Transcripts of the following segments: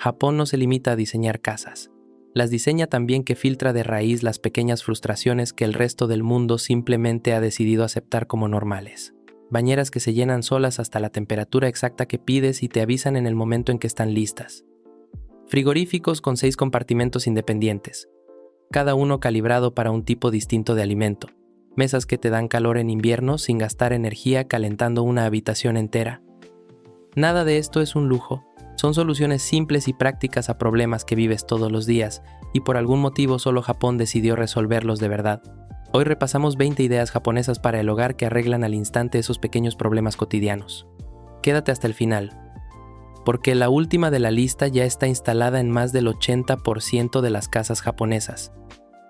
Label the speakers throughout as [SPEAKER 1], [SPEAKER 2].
[SPEAKER 1] Japón no se limita a diseñar casas. Las diseña también que filtra de raíz las pequeñas frustraciones que el resto del mundo simplemente ha decidido aceptar como normales. Bañeras que se llenan solas hasta la temperatura exacta que pides y te avisan en el momento en que están listas. Frigoríficos con 6 compartimentos independientes, cada uno calibrado para un tipo distinto de alimento. Mesas que te dan calor en invierno sin gastar energía calentando una habitación entera. Nada de esto es un lujo. Son soluciones simples y prácticas a problemas que vives todos los días, y por algún motivo solo Japón decidió resolverlos de verdad. Hoy repasamos 20 ideas japonesas para el hogar que arreglan al instante esos pequeños problemas cotidianos. Quédate hasta el final, porque la última de la lista ya está instalada en más del 80% de las casas japonesas.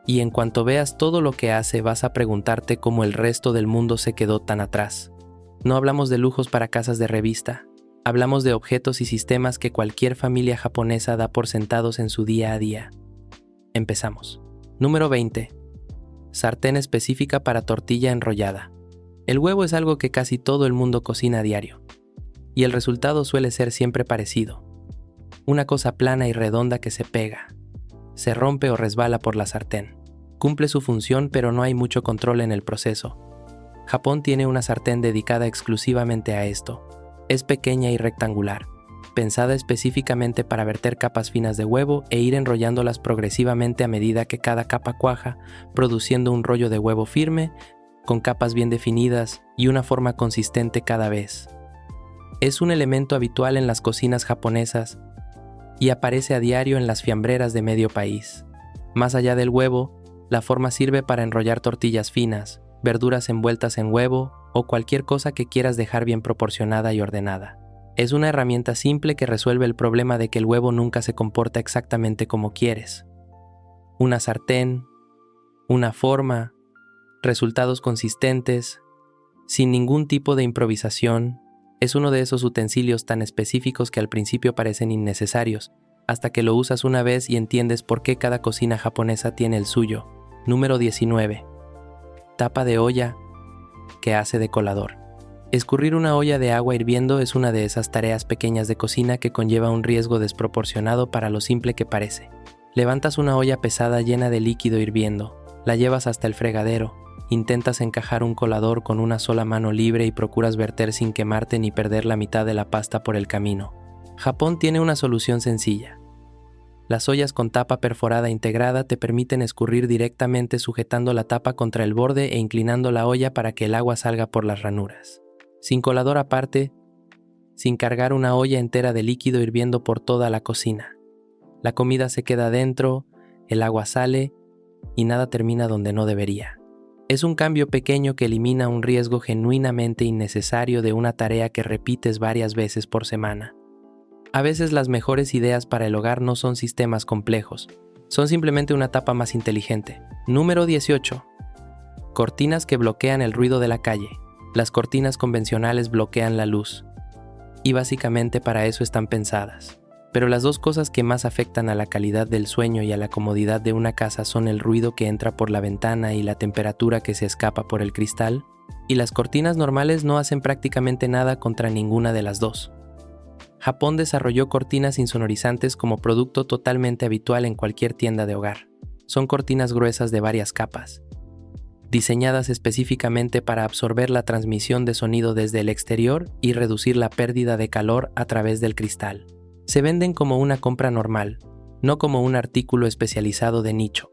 [SPEAKER 1] Y en cuanto veas todo lo que hace, vas a preguntarte cómo el resto del mundo se quedó tan atrás. No hablamos de lujos para casas de revista. Hablamos de objetos y sistemas que cualquier familia japonesa da por sentados en su día a día. Empezamos. Número 20. Sartén específica para tortilla enrollada. El huevo es algo que casi todo el mundo cocina a diario. Y el resultado suele ser siempre parecido. Una cosa plana y redonda que se pega. Se rompe o resbala por la sartén. Cumple su función, pero no hay mucho control en el proceso. Japón tiene una sartén dedicada exclusivamente a esto. Es pequeña y rectangular, pensada específicamente para verter capas finas de huevo e ir enrollándolas progresivamente a medida que cada capa cuaja, produciendo un rollo de huevo firme, con capas bien definidas y una forma consistente cada vez. Es un elemento habitual en las cocinas japonesas y aparece a diario en las fiambreras de medio país. Más allá del huevo, la forma sirve para enrollar tortillas finas, verduras envueltas en huevo o cualquier cosa que quieras dejar bien proporcionada y ordenada. Es una herramienta simple que resuelve el problema de que el huevo nunca se comporta exactamente como quieres. Una sartén, una forma, resultados consistentes, sin ningún tipo de improvisación. Es uno de esos utensilios tan específicos que al principio parecen innecesarios, hasta que lo usas una vez y entiendes por qué cada cocina japonesa tiene el suyo. Número 19. Tapa de olla que hace de colador. Escurrir una olla de agua hirviendo es una de esas tareas pequeñas de cocina que conlleva un riesgo desproporcionado para lo simple que parece. Levantas una olla pesada llena de líquido hirviendo, la llevas hasta el fregadero, intentas encajar un colador con una sola mano libre y procuras verter sin quemarte ni perder la mitad de la pasta por el camino. Japón tiene una solución sencilla. Las ollas con tapa perforada integrada te permiten escurrir directamente sujetando la tapa contra el borde e inclinando la olla para que el agua salga por las ranuras. Sin colador aparte, sin cargar una olla entera de líquido hirviendo por toda la cocina. La comida se queda dentro, el agua sale y nada termina donde no debería. Es un cambio pequeño que elimina un riesgo genuinamente innecesario de una tarea que repites varias veces por semana. A veces las mejores ideas para el hogar no son sistemas complejos, son simplemente una tapa más inteligente. Número 18. Cortinas que bloquean el ruido de la calle. Las cortinas convencionales bloquean la luz, y básicamente para eso están pensadas. Pero las dos cosas que más afectan a la calidad del sueño y a la comodidad de una casa son el ruido que entra por la ventana y la temperatura que se escapa por el cristal, y las cortinas normales no hacen prácticamente nada contra ninguna de las dos. Japón desarrolló cortinas insonorizantes como producto totalmente habitual en cualquier tienda de hogar. Son cortinas gruesas de varias capas, diseñadas específicamente para absorber la transmisión de sonido desde el exterior y reducir la pérdida de calor a través del cristal. Se venden como una compra normal, no como un artículo especializado de nicho.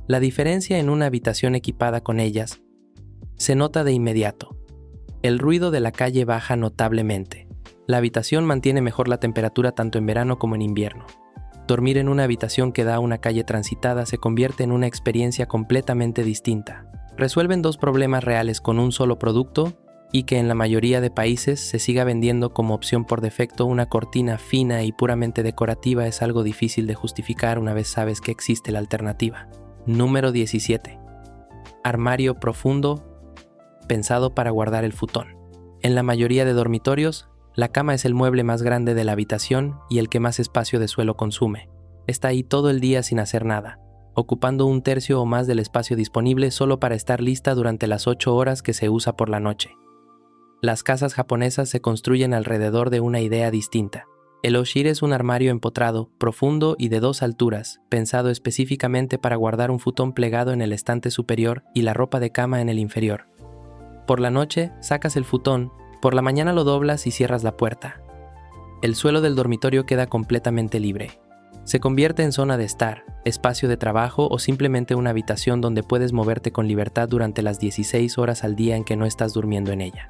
[SPEAKER 1] La diferencia en una habitación equipada con ellas se nota de inmediato. El ruido de la calle baja notablemente. La habitación mantiene mejor la temperatura tanto en verano como en invierno. Dormir en una habitación que da a una calle transitada se convierte en una experiencia completamente distinta. Resuelven dos problemas reales con un solo producto y que en la mayoría de países se siga vendiendo como opción por defecto. Una cortina fina y puramente decorativa es algo difícil de justificar una vez sabes que existe la alternativa. Número 17. Armario profundo pensado para guardar el futón. En la mayoría de dormitorios, la cama es el mueble más grande de la habitación y el que más espacio de suelo consume. Está ahí todo el día sin hacer nada, ocupando un tercio o más del espacio disponible solo para estar lista durante las 8 horas que se usa por la noche. Las casas japonesas se construyen alrededor de una idea distinta. El oshiri es un armario empotrado, profundo y de 2 alturas, pensado específicamente para guardar un futón plegado en el estante superior y la ropa de cama en el inferior. Por la noche, sacas el futón, por la mañana lo doblas y cierras la puerta. El suelo del dormitorio queda completamente libre. Se convierte en zona de estar, espacio de trabajo o simplemente una habitación donde puedes moverte con libertad durante las 16 horas al día en que no estás durmiendo en ella.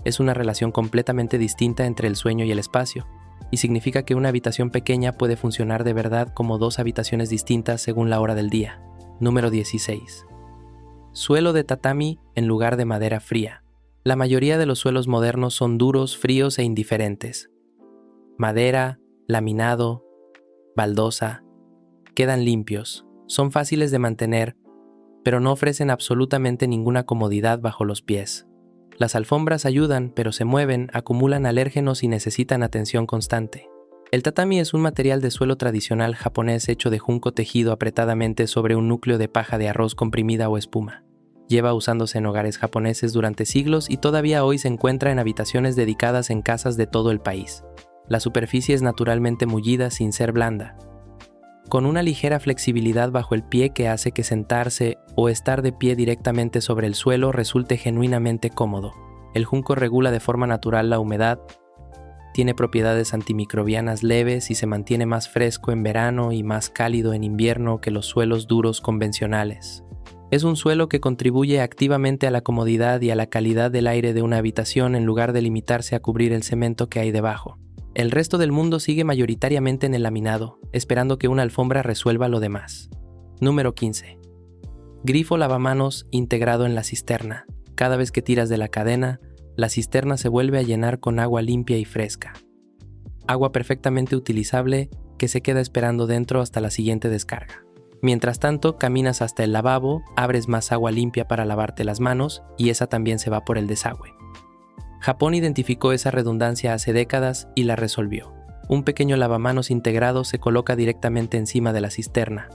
[SPEAKER 1] Es una relación completamente distinta entre el sueño y el espacio, y significa que una habitación pequeña puede funcionar de verdad como 2 habitaciones distintas según la hora del día. Número 16. Suelo de tatami en lugar de madera fría. La mayoría de los suelos modernos son duros, fríos e indiferentes. Madera, laminado, baldosa, quedan limpios, son fáciles de mantener, pero no ofrecen absolutamente ninguna comodidad bajo los pies. Las alfombras ayudan, pero se mueven, acumulan alérgenos y necesitan atención constante. El tatami es un material de suelo tradicional japonés hecho de junco tejido apretadamente sobre un núcleo de paja de arroz comprimida o espuma. Lleva usándose en hogares japoneses durante siglos y todavía hoy se encuentra en habitaciones dedicadas en casas de todo el país. La superficie es naturalmente mullida sin ser blanda, con una ligera flexibilidad bajo el pie que hace que sentarse o estar de pie directamente sobre el suelo resulte genuinamente cómodo. El junco regula de forma natural la humedad, tiene propiedades antimicrobianas leves y se mantiene más fresco en verano y más cálido en invierno que los suelos duros convencionales. Es un suelo que contribuye activamente a la comodidad y a la calidad del aire de una habitación en lugar de limitarse a cubrir el cemento que hay debajo. El resto del mundo sigue mayoritariamente en el laminado, esperando que una alfombra resuelva lo demás. Número 15. Grifo lavamanos integrado en la cisterna. Cada vez que tiras de la cadena, la cisterna se vuelve a llenar con agua limpia y fresca. Agua perfectamente utilizable que se queda esperando dentro hasta la siguiente descarga. Mientras tanto, caminas hasta el lavabo, abres más agua limpia para lavarte las manos y esa también se va por el desagüe. Japón identificó esa redundancia hace décadas y la resolvió. Un pequeño lavamanos integrado se coloca directamente encima de la cisterna.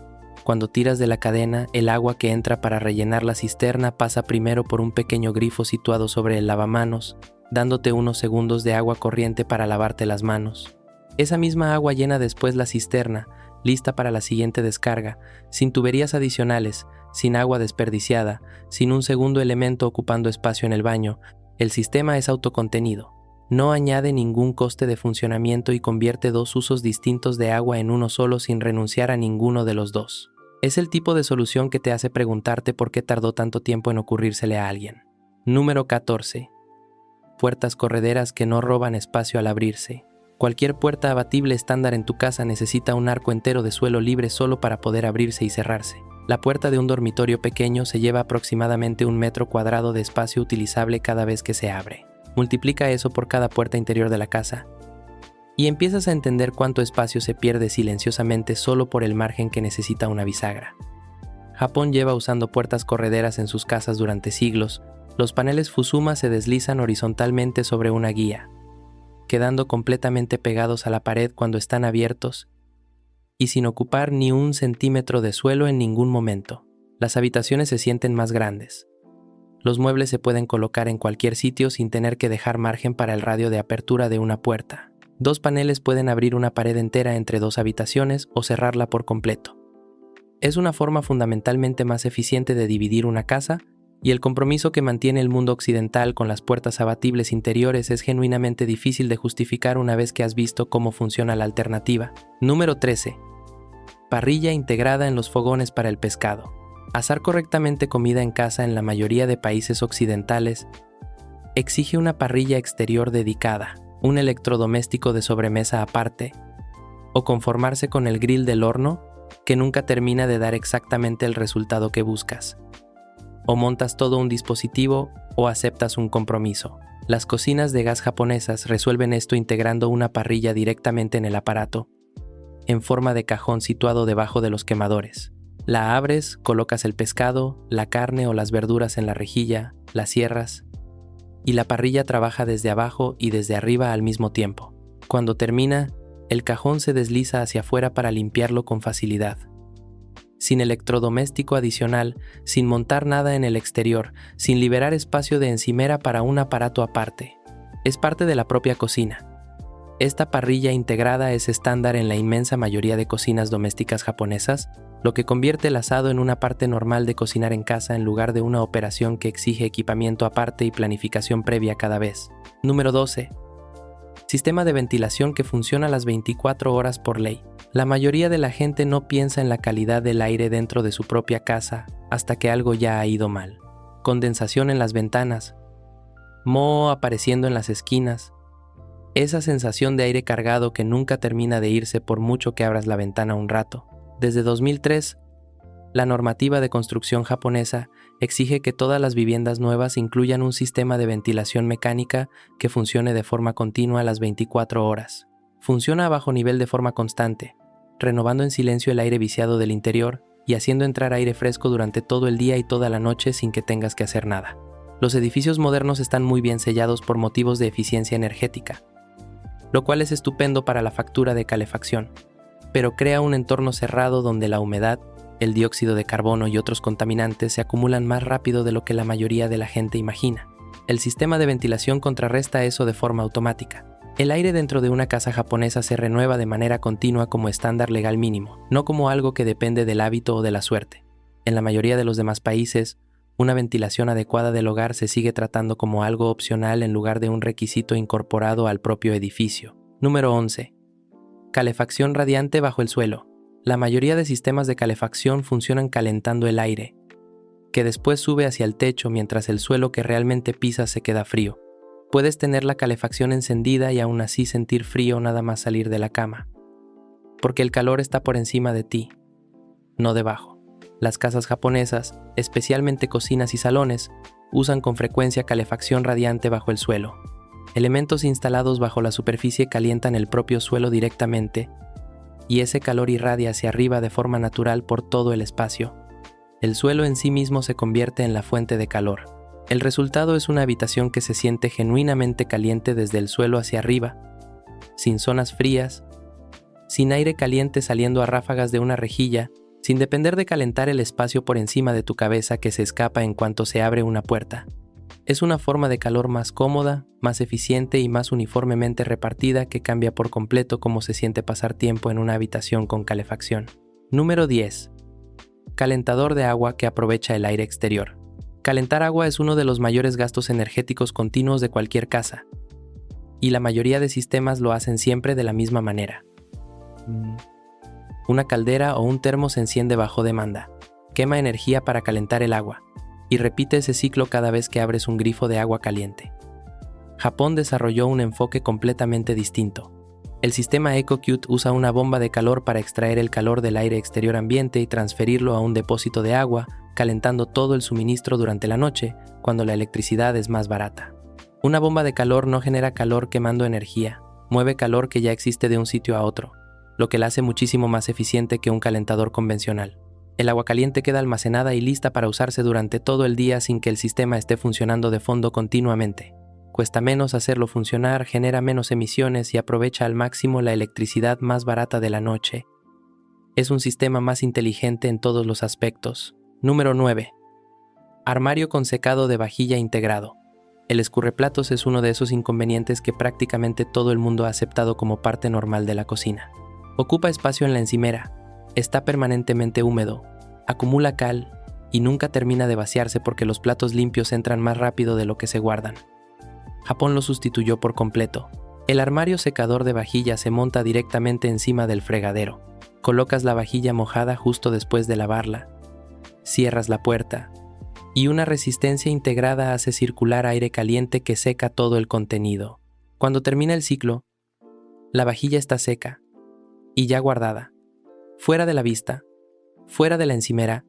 [SPEAKER 1] Cuando tiras de la cadena, el agua que entra para rellenar la cisterna pasa primero por un pequeño grifo situado sobre el lavamanos, dándote unos segundos de agua corriente para lavarte las manos. Esa misma agua llena después la cisterna, lista para la siguiente descarga, sin tuberías adicionales, sin agua desperdiciada, sin un segundo elemento ocupando espacio en el baño. El sistema es autocontenido. No añade ningún coste de funcionamiento y convierte 2 usos distintos de agua en uno solo sin renunciar a ninguno de los 2. Es el tipo de solución que te hace preguntarte por qué tardó tanto tiempo en ocurrírsele a alguien. Número 14. Puertas correderas que no roban espacio al abrirse. Cualquier puerta abatible estándar en tu casa necesita un arco entero de suelo libre solo para poder abrirse y cerrarse. La puerta de un dormitorio pequeño se lleva aproximadamente 1 metro cuadrado de espacio utilizable cada vez que se abre. Multiplica eso por cada puerta interior de la casa y empiezas a entender cuánto espacio se pierde silenciosamente solo por el margen que necesita una bisagra. Japón lleva usando puertas correderas en sus casas durante siglos. Los paneles Fusuma se deslizan horizontalmente sobre una guía, quedando completamente pegados a la pared cuando están abiertos y sin ocupar ni 1 centímetro de suelo en ningún momento. Las habitaciones se sienten más grandes. Los muebles se pueden colocar en cualquier sitio sin tener que dejar margen para el radio de apertura de una puerta. 2 paneles pueden abrir una pared entera entre 2 habitaciones o cerrarla por completo. Es una forma fundamentalmente más eficiente de dividir una casa, y el compromiso que mantiene el mundo occidental con las puertas abatibles interiores es genuinamente difícil de justificar una vez que has visto cómo funciona la alternativa. Número 13. Parrilla integrada en los fogones para el pescado. Asar correctamente comida en casa en la mayoría de países occidentales exige una parrilla exterior dedicada, un electrodoméstico de sobremesa aparte, o conformarse con el grill del horno, que nunca termina de dar exactamente el resultado que buscas. O montas todo un dispositivo o aceptas un compromiso. Las cocinas de gas japonesas resuelven esto integrando una parrilla directamente en el aparato, en forma de cajón situado debajo de los quemadores. La abres, colocas el pescado, la carne o las verduras en la rejilla, la cierras, y la parrilla trabaja desde abajo y desde arriba al mismo tiempo. Cuando termina, el cajón se desliza hacia afuera para limpiarlo con facilidad. Sin electrodoméstico adicional, sin montar nada en el exterior, sin liberar espacio de encimera para un aparato aparte. Es parte de la propia cocina. Esta parrilla integrada es estándar en la inmensa mayoría de cocinas domésticas japonesas, lo que convierte el asado en una parte normal de cocinar en casa en lugar de una operación que exige equipamiento aparte y planificación previa cada vez. Número 12. Sistema de ventilación que funciona las 24 horas por ley. La mayoría de la gente no piensa en la calidad del aire dentro de su propia casa hasta que algo ya ha ido mal. Condensación en las ventanas, moho apareciendo en las esquinas, esa sensación de aire cargado que nunca termina de irse por mucho que abras la ventana un rato. Desde 2003, la normativa de construcción japonesa exige que todas las viviendas nuevas incluyan un sistema de ventilación mecánica que funcione de forma continua las 24 horas. Funciona a bajo nivel de forma constante, renovando en silencio el aire viciado del interior y haciendo entrar aire fresco durante todo el día y toda la noche sin que tengas que hacer nada. Los edificios modernos están muy bien sellados por motivos de eficiencia energética, lo cual es estupendo para la factura de calefacción, pero crea un entorno cerrado donde la humedad, el dióxido de carbono y otros contaminantes se acumulan más rápido de lo que la mayoría de la gente imagina. El sistema de ventilación contrarresta eso de forma automática. El aire dentro de una casa japonesa se renueva de manera continua como estándar legal mínimo, no como algo que depende del hábito o de la suerte. En la mayoría de los demás países, una ventilación adecuada del hogar se sigue tratando como algo opcional en lugar de un requisito incorporado al propio edificio. Número 11. Calefacción radiante bajo el suelo. La mayoría de sistemas de calefacción funcionan calentando el aire, que después sube hacia el techo mientras el suelo que realmente pisas se queda frío. Puedes tener la calefacción encendida y aún así sentir frío nada más salir de la cama, porque el calor está por encima de ti, no debajo. Las casas japonesas, especialmente cocinas y salones, usan con frecuencia calefacción radiante bajo el suelo. Elementos instalados bajo la superficie calientan el propio suelo directamente, y ese calor irradia hacia arriba de forma natural por todo el espacio. El suelo en sí mismo se convierte en la fuente de calor. El resultado es una habitación que se siente genuinamente caliente desde el suelo hacia arriba, sin zonas frías, sin aire caliente saliendo a ráfagas de una rejilla, sin depender de calentar el espacio por encima de tu cabeza que se escapa en cuanto se abre una puerta. Es una forma de calor más cómoda, más eficiente y más uniformemente repartida que cambia por completo cómo se siente pasar tiempo en una habitación con calefacción. Número 10. Calentador de agua que aprovecha el aire exterior. Calentar agua es uno de los mayores gastos energéticos continuos de cualquier casa, y la mayoría de sistemas lo hacen siempre de la misma manera. Una caldera o un termo se enciende bajo demanda, quema energía para calentar el agua, y repite ese ciclo cada vez que abres un grifo de agua caliente. Japón desarrolló un enfoque completamente distinto. El sistema EcoCute usa una bomba de calor para extraer el calor del aire exterior ambiente y transferirlo a un depósito de agua, calentando todo el suministro durante la noche, cuando la electricidad es más barata. Una bomba de calor no genera calor quemando energía, mueve calor que ya existe de un sitio a otro, lo que la hace muchísimo más eficiente que un calentador convencional. El agua caliente queda almacenada y lista para usarse durante todo el día sin que el sistema esté funcionando de fondo continuamente. Cuesta menos hacerlo funcionar, genera menos emisiones y aprovecha al máximo la electricidad más barata de la noche. Es un sistema más inteligente en todos los aspectos. Número 9. Armario con secado de vajilla integrado. El escurreplatos es uno de esos inconvenientes que prácticamente todo el mundo ha aceptado como parte normal de la cocina. Ocupa espacio en la encimera, está permanentemente húmedo, acumula cal y nunca termina de vaciarse porque los platos limpios entran más rápido de lo que se guardan. Japón lo sustituyó por completo. El armario secador de vajilla se monta directamente encima del fregadero. Colocas la vajilla mojada justo después de lavarla, cierras la puerta y una resistencia integrada hace circular aire caliente que seca todo el contenido. Cuando termina el ciclo, la vajilla está seca y ya guardada, fuera de la vista, fuera de la encimera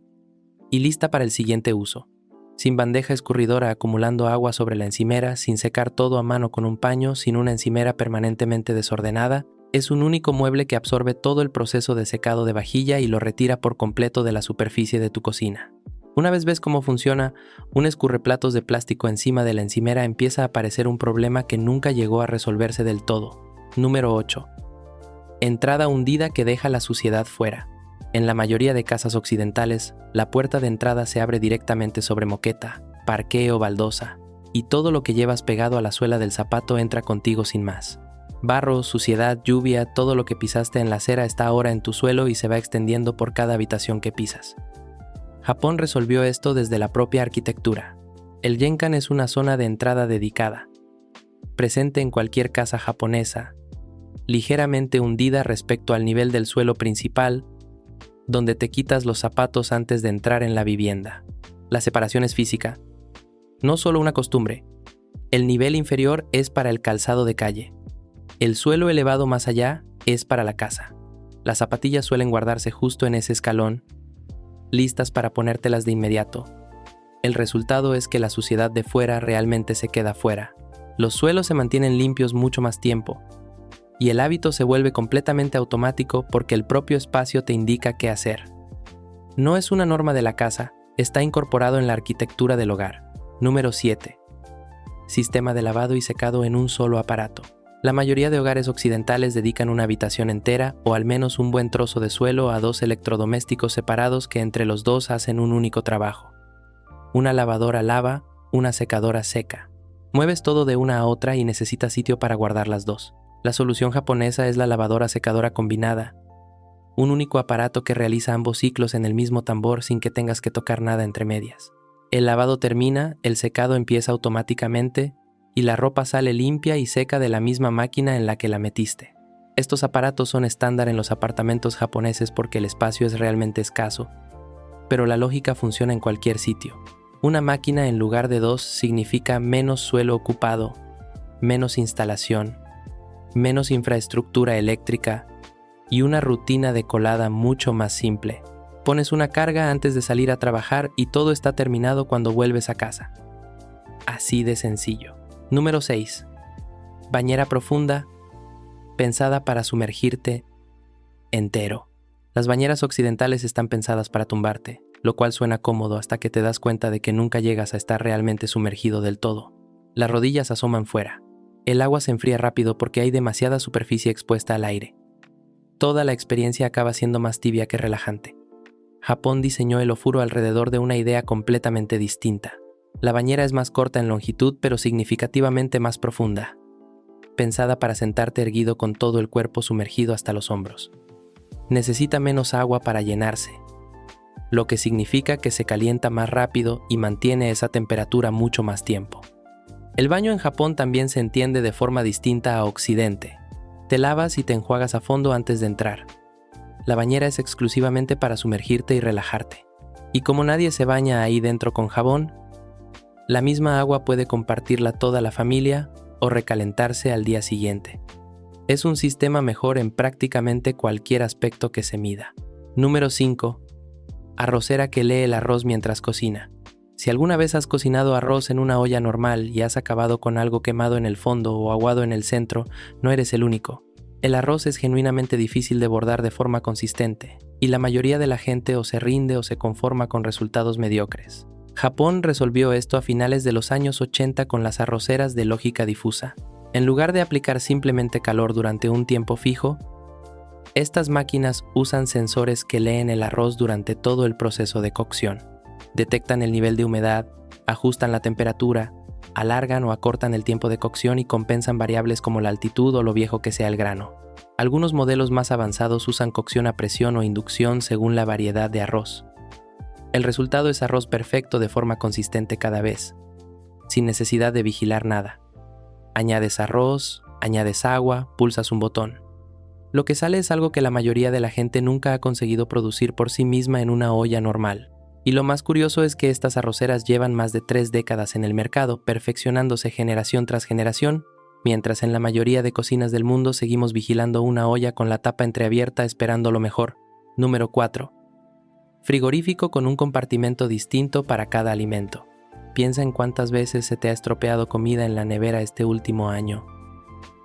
[SPEAKER 1] y lista para el siguiente uso. Sin bandeja escurridora acumulando agua sobre la encimera, sin secar todo a mano con un paño, sin una encimera permanentemente desordenada, es un único mueble que absorbe todo el proceso de secado de vajilla y lo retira por completo de la superficie de tu cocina. Una vez ves cómo funciona, un escurreplatos de plástico encima de la encimera empieza a aparecer un problema que nunca llegó a resolverse del todo. Número 8. Entrada hundida que deja la suciedad fuera. En la mayoría de casas occidentales, la puerta de entrada se abre directamente sobre moqueta, parqué o baldosa, y todo lo que llevas pegado a la suela del zapato entra contigo sin más. Barro, suciedad, lluvia, todo lo que pisaste en la acera está ahora en tu suelo y se va extendiendo por cada habitación que pisas. Japón resolvió esto desde la propia arquitectura. El Genkan es una zona de entrada dedicada, presente en cualquier casa japonesa, ligeramente hundida respecto al nivel del suelo principal, donde te quitas los zapatos antes de entrar en la vivienda. La separación es física, no solo una costumbre. El nivel inferior es para el calzado de calle. El suelo elevado más allá es para la casa. Las zapatillas suelen guardarse justo en ese escalón, listas para ponértelas de inmediato. El resultado es que la suciedad de fuera realmente se queda fuera. Los suelos se mantienen limpios mucho más tiempo, y el hábito se vuelve completamente automático porque el propio espacio te indica qué hacer. No es una norma de la casa, está incorporado en la arquitectura del hogar. Número 7. Sistema de lavado y secado en un solo aparato. La mayoría de hogares occidentales dedican una habitación entera o al menos un buen trozo de suelo a dos electrodomésticos separados que entre los dos hacen un único trabajo. Una lavadora lava, una secadora seca. Mueves todo de una a otra y necesitas sitio para guardar las dos. La solución japonesa es la lavadora secadora combinada, un único aparato que realiza ambos ciclos en el mismo tambor sin que tengas que tocar nada entre medias. El lavado termina, el secado empieza automáticamente y la ropa sale limpia y seca de la misma máquina en la que la metiste. Estos aparatos son estándar en los apartamentos japoneses porque el espacio es realmente escaso, pero la lógica funciona en cualquier sitio. Una máquina en lugar de dos significa menos suelo ocupado, menos instalación, menos infraestructura eléctrica y una rutina de colada mucho más simple. Pones una carga antes de salir a trabajar y todo está terminado cuando vuelves a casa. Así de sencillo. Número 6. Bañera profunda, pensada para sumergirte entero. Las bañeras occidentales están pensadas para tumbarte, lo cual suena cómodo hasta que te das cuenta de que nunca llegas a estar realmente sumergido del todo. Las rodillas asoman fuera. El agua se enfría rápido porque hay demasiada superficie expuesta al aire. Toda la experiencia acaba siendo más tibia que relajante. Japón diseñó el ofuro alrededor de una idea completamente distinta. La bañera es más corta en longitud pero significativamente más profunda, pensada para sentarte erguido con todo el cuerpo sumergido hasta los hombros. Necesita menos agua para llenarse, lo que significa que se calienta más rápido y mantiene esa temperatura mucho más tiempo. El baño en Japón también se entiende de forma distinta a Occidente. Te lavas y te enjuagas a fondo antes de entrar. La bañera es exclusivamente para sumergirte y relajarte. Y como nadie se baña ahí dentro con jabón, la misma agua puede compartirla toda la familia o recalentarse al día siguiente. Es un sistema mejor en prácticamente cualquier aspecto que se mida. Número 5. Arrocera que lee el arroz mientras cocina. Si alguna vez has cocinado arroz en una olla normal y has acabado con algo quemado en el fondo o aguado en el centro, no eres el único. El arroz es genuinamente difícil de bordar de forma consistente, y la mayoría de la gente o se rinde o se conforma con resultados mediocres. Japón resolvió esto a finales de los años 80 con las arroceras de lógica difusa. En lugar de aplicar simplemente calor durante un tiempo fijo, estas máquinas usan sensores que leen el arroz durante todo el proceso de cocción. Detectan el nivel de humedad, ajustan la temperatura, alargan o acortan el tiempo de cocción y compensan variables como la altitud o lo viejo que sea el grano. Algunos modelos más avanzados usan cocción a presión o inducción según la variedad de arroz. El resultado es arroz perfecto de forma consistente cada vez, sin necesidad de vigilar nada. Añades arroz, añades agua, pulsas un botón. Lo que sale es algo que la mayoría de la gente nunca ha conseguido producir por sí misma en una olla normal. Y lo más curioso es que estas arroceras llevan más de 3 décadas en el mercado, perfeccionándose generación tras generación, mientras en la mayoría de cocinas del mundo seguimos vigilando una olla con la tapa entreabierta esperando lo mejor. Número 4. Frigorífico con un compartimento distinto para cada alimento. Piensa en cuántas veces se te ha estropeado comida en la nevera este último año.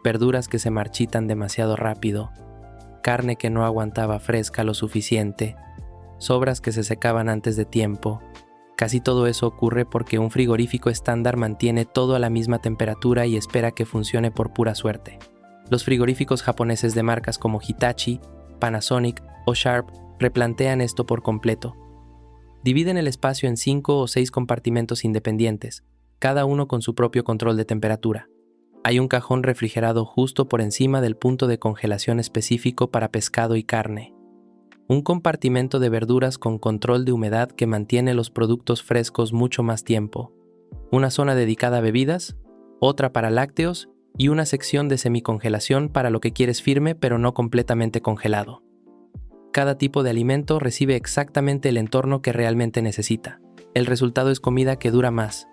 [SPEAKER 1] Verduras que se marchitan demasiado rápido, carne que no aguantaba fresca lo suficiente, sobras que se secaban antes de tiempo. Casi todo eso ocurre porque un frigorífico estándar mantiene todo a la misma temperatura y espera que funcione por pura suerte. Los frigoríficos japoneses de marcas como Hitachi, Panasonic o Sharp replantean esto por completo. Dividen el espacio en 5 o 6 compartimentos independientes, cada uno con su propio control de temperatura. Hay un cajón refrigerado justo por encima del punto de congelación específico para pescado y carne. Un compartimento de verduras con control de humedad que mantiene los productos frescos mucho más tiempo. Una zona dedicada a bebidas, otra para lácteos y una sección de semicongelación para lo que quieres firme pero no completamente congelado. Cada tipo de alimento recibe exactamente el entorno que realmente necesita. El resultado es comida que dura más,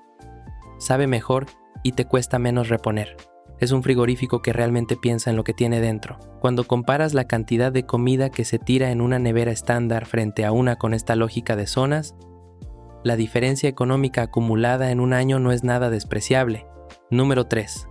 [SPEAKER 1] sabe mejor y te cuesta menos reponer. Es un frigorífico que realmente piensa en lo que tiene dentro. Cuando comparas la cantidad de comida que se tira en una nevera estándar frente a una con esta lógica de zonas, la diferencia económica acumulada en un año no es nada despreciable. Número 3.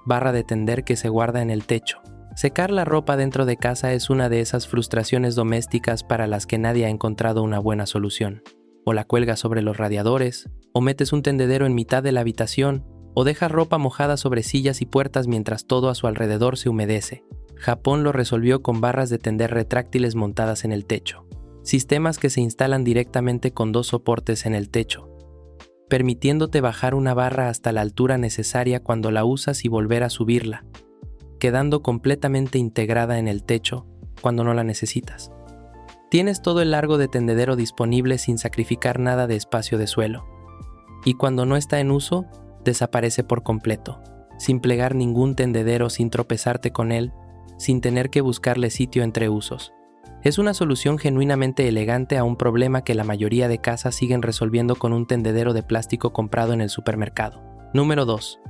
[SPEAKER 1] Barra de tender que se guarda en el techo. Secar la ropa dentro de casa es una de esas frustraciones domésticas para las que nadie ha encontrado una buena solución. O la cuelgas sobre los radiadores, o metes un tendedero en mitad de la habitación, o dejas ropa mojada sobre sillas y puertas mientras todo a su alrededor se humedece. Japón lo resolvió con barras de tender retráctiles montadas en el techo. Sistemas que se instalan directamente con 2 soportes en el techo, permitiéndote bajar una barra hasta la altura necesaria cuando la usas y volver a subirla, quedando completamente integrada en el techo cuando no la necesitas. Tienes todo el largo de tendedero disponible sin sacrificar nada de espacio de suelo. Y cuando no está en uso, desaparece por completo, sin plegar ningún tendedero, sin tropezarte con él, sin tener que buscarle sitio entre usos. Es una solución genuinamente elegante a un problema que la mayoría de casas siguen resolviendo con un tendedero de plástico comprado en el supermercado. Número 2.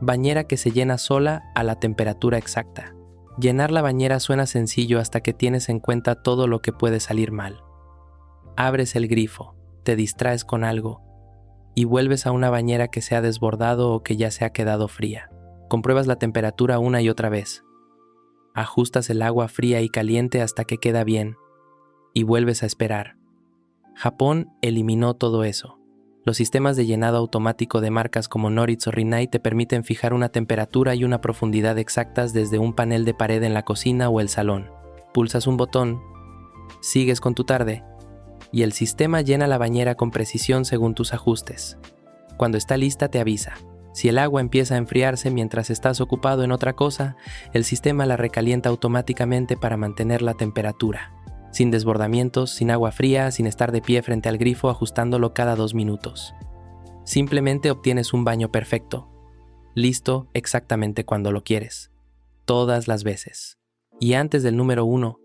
[SPEAKER 1] Bañera que se llena sola a la temperatura exacta. Llenar la bañera suena sencillo hasta que tienes en cuenta todo lo que puede salir mal. Abres el grifo, te distraes con algo y vuelves a una bañera que se ha desbordado o que ya se ha quedado fría. Compruebas la temperatura una y otra vez. Ajustas el agua fría y caliente hasta que queda bien y vuelves a esperar. Japón eliminó todo eso. Los sistemas de llenado automático de marcas como Noritz o Rinnai te permiten fijar una temperatura y una profundidad exactas desde un panel de pared en la cocina o el salón. Pulsas un botón, sigues con tu tarde, y el sistema llena la bañera con precisión según tus ajustes. Cuando está lista te avisa. Si el agua empieza a enfriarse mientras estás ocupado en otra cosa, el sistema la recalienta automáticamente para mantener la temperatura. Sin desbordamientos, sin agua fría, sin estar de pie frente al grifo ajustándolo cada 2 minutos. Simplemente obtienes un baño perfecto, listo exactamente cuando lo quieres, todas las veces. Y antes del número 1,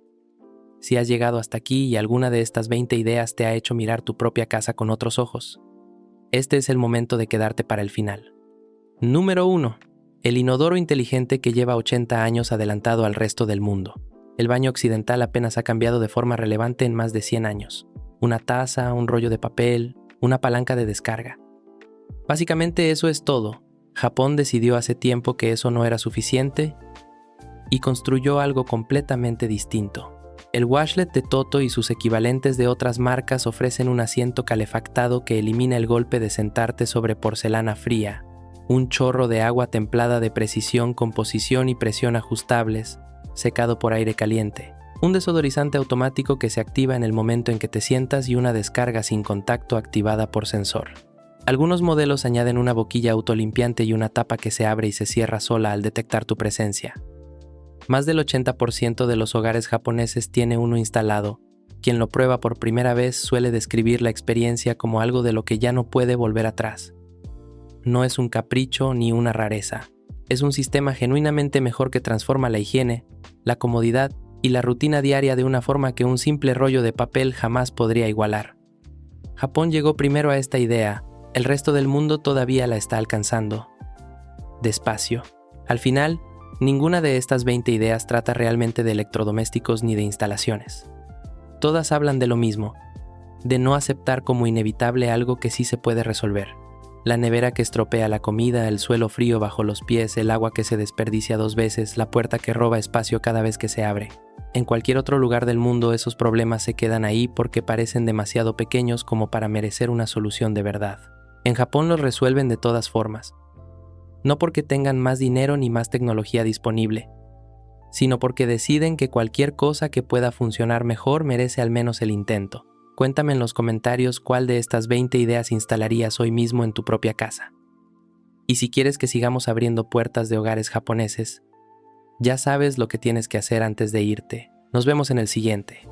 [SPEAKER 1] si has llegado hasta aquí y alguna de estas 20 ideas te ha hecho mirar tu propia casa con otros ojos, este es el momento de quedarte para el final. Número 1. El inodoro inteligente que lleva 80 años adelantado al resto del mundo. El baño occidental apenas ha cambiado de forma relevante en más de 100 años. Una taza, un rollo de papel, una palanca de descarga. Básicamente eso es todo. Japón decidió hace tiempo que eso no era suficiente y construyó algo completamente distinto. El washlet de Toto y sus equivalentes de otras marcas ofrecen un asiento calefactado que elimina el golpe de sentarte sobre porcelana fría, un chorro de agua templada de precisión con posición y presión ajustables, secado por aire caliente, un desodorizante automático que se activa en el momento en que te sientas y una descarga sin contacto activada por sensor. Algunos modelos añaden una boquilla autolimpiante y una tapa que se abre y se cierra sola al detectar tu presencia. Más del 80% de los hogares japoneses tiene uno instalado. Quien lo prueba por primera vez suele describir la experiencia como algo de lo que ya no puede volver atrás. No es un capricho ni una rareza. Es un sistema genuinamente mejor que transforma la higiene, la comodidad y la rutina diaria de una forma que un simple rollo de papel jamás podría igualar. Japón llegó primero a esta idea, el resto del mundo todavía la está alcanzando. Despacio. Al final, ninguna de estas 20 ideas trata realmente de electrodomésticos ni de instalaciones. Todas hablan de lo mismo, de no aceptar como inevitable algo que sí se puede resolver. La nevera que estropea la comida, el suelo frío bajo los pies, el agua que se desperdicia 2 veces, la puerta que roba espacio cada vez que se abre. En cualquier otro lugar del mundo esos problemas se quedan ahí porque parecen demasiado pequeños como para merecer una solución de verdad. En Japón los resuelven de todas formas. No porque tengan más dinero ni más tecnología disponible, sino porque deciden que cualquier cosa que pueda funcionar mejor merece al menos el intento. Cuéntame en los comentarios cuál de estas 20 ideas instalarías hoy mismo en tu propia casa. Y si quieres que sigamos abriendo puertas de hogares japoneses, ya sabes lo que tienes que hacer antes de irte. Nos vemos en el siguiente.